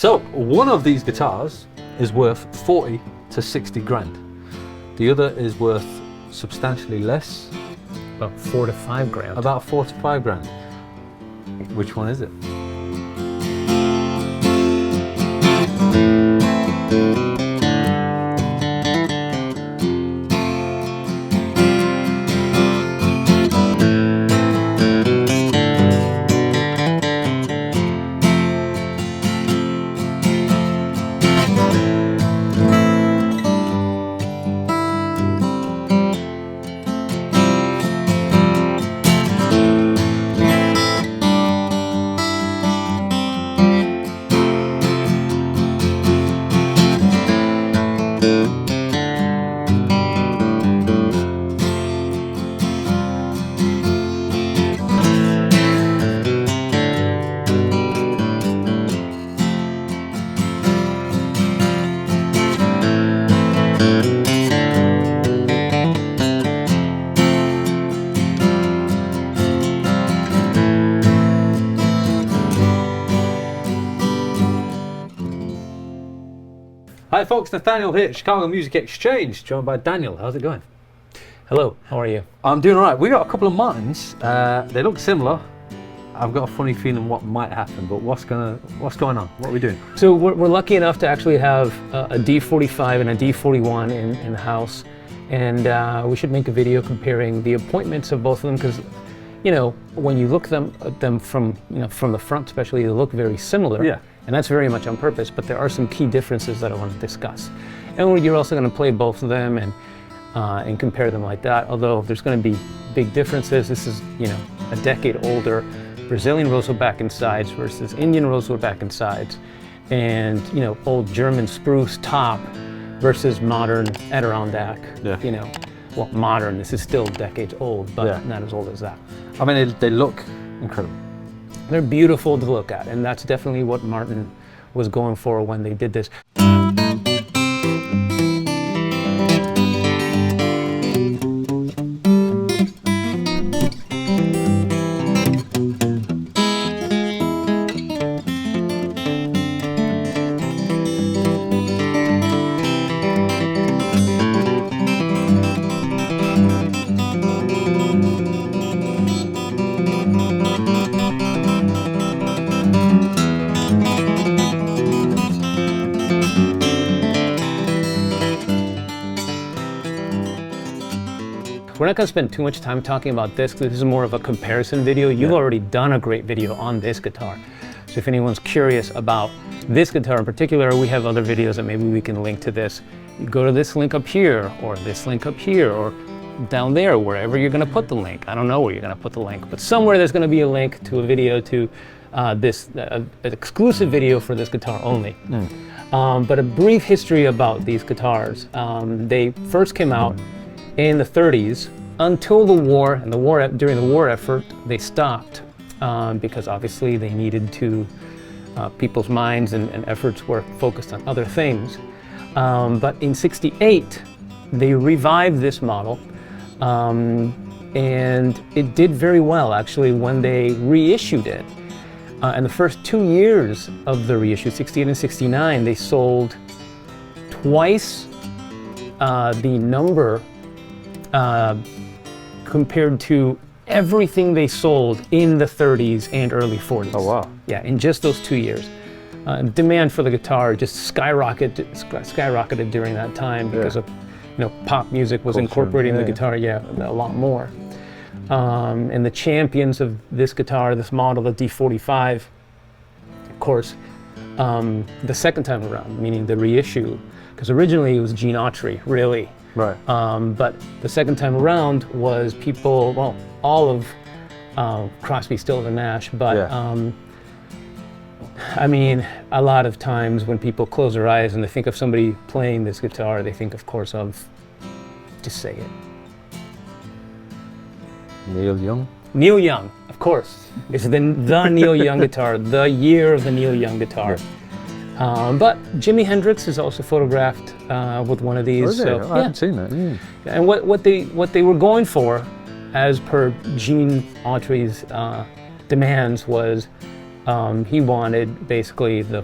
So one of these guitars is worth 40 to 60 grand. The other is worth substantially less. About 4 to 5 grand. About 4 to 5 grand. Which one is it? Hi folks, Nathaniel here at Chicago Music Exchange, joined by Daniel. How's it going? Hello, how are you? I'm doing all right. We got a couple of Martins. They look similar. I've got a funny feeling what might happen, but what's going on? What are we doing? So we're lucky enough to actually have a D-45 and a D-41 in the house, and we should make a video comparing the appointments of both of them, because you know, when you look at them from the front especially, they look very similar. Yeah. And that's very much on purpose, but there are some key differences that I want to discuss. And you're also going to play both of them and compare them like that, although there's going to be big differences. This is, you know, a decade older Brazilian rosewood back and sides versus Indian rosewood back and sides, and, you know, old German spruce top versus modern Adirondack. Yeah. You know, well, modern, this is still decades old, but not as old as that. I mean, they look incredible. They're beautiful to look at, and that's definitely what Martin was going for when they did this. We're not going to spend too much time talking about this, because this is more of a comparison video. You've already done a great video on this guitar. So if anyone's curious about this guitar in particular, we have other videos that maybe we can link to this. You go to this link up here, or this link up here, or down there, wherever you're going to put the link. I don't know where you're going to put the link, but somewhere there's going to be a link to a video to an exclusive video for this guitar only. But a brief history about these guitars. They first came out in the 30s until the war, and during the war effort, they stopped because obviously they needed to, people's minds and efforts were focused on other things. But in '68, they revived this model, and it did very well actually when they reissued it. In the first 2 years of the reissue, 68 and 69, they sold twice the number compared to everything they sold in the 30s and early 40s. Oh wow. Yeah, in just those 2 years. Demand for the guitar just skyrocketed during that time because of, you know, pop music was incorporating the guitar, a lot more. And the champions of this guitar, this model, the D-45, of course, the second time around, meaning the reissue, because originally it was Gene Autry, really. Right. But the second time around was people, well, all of Crosby, Stills and Nash, but I mean, a lot of times when people close their eyes and they think of somebody playing this guitar, they think, of course, of, just say it. Neil Young? Neil Young, of course. It's the Neil Young guitar, the year of the Neil Young guitar. But Jimi Hendrix is also photographed with one of these. Oh, I haven't seen that. And what they were going for, as per Gene Autry's demands, was he wanted basically the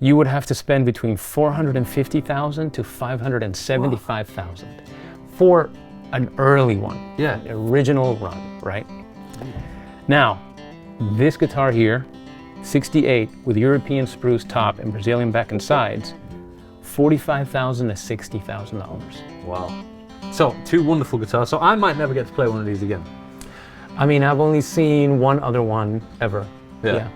you would have to spend between $450,000 to $575,000 for an early one. Yeah. An original run, right? Now, this guitar here, 68 with European spruce top and Brazilian back and sides, $45,000 to $60,000. Wow. So, two wonderful guitars. So I might never get to play one of these again. I mean, I've only seen one other one ever. Yeah.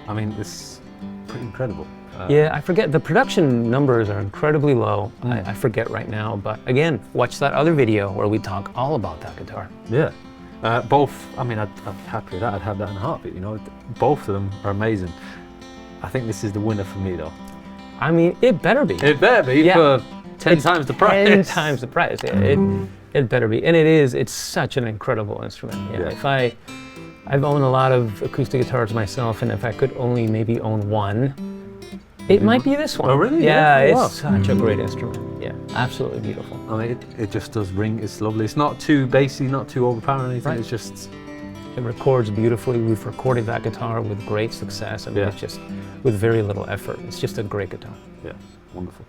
I mean, it's pretty incredible. Yeah, I forget, the production numbers are incredibly low. I forget right now, but again, watch that other video where we talk all about that guitar. Yeah. Both, I mean, I'm happy with that. I'd have that in a heartbeat, you know. Both of them are amazing. I think this is the winner for me, though. I mean, it better be. It better be for 10 times the price. 10 times the price, yeah. It better be. And it's such an incredible instrument. Yeah. If I've owned a lot of acoustic guitars myself, and if I could only maybe own one, it might be this one. Oh, really? Yeah, Oh, wow. it's such a great instrument. Yeah, absolutely beautiful. I mean, it just does ring. It's lovely. It's not too bassy, not too overpowering or anything. Right. It's just... It records beautifully. We've recorded that guitar with great success. I mean, it's just with very little effort. It's just a great guitar. Yeah, wonderful.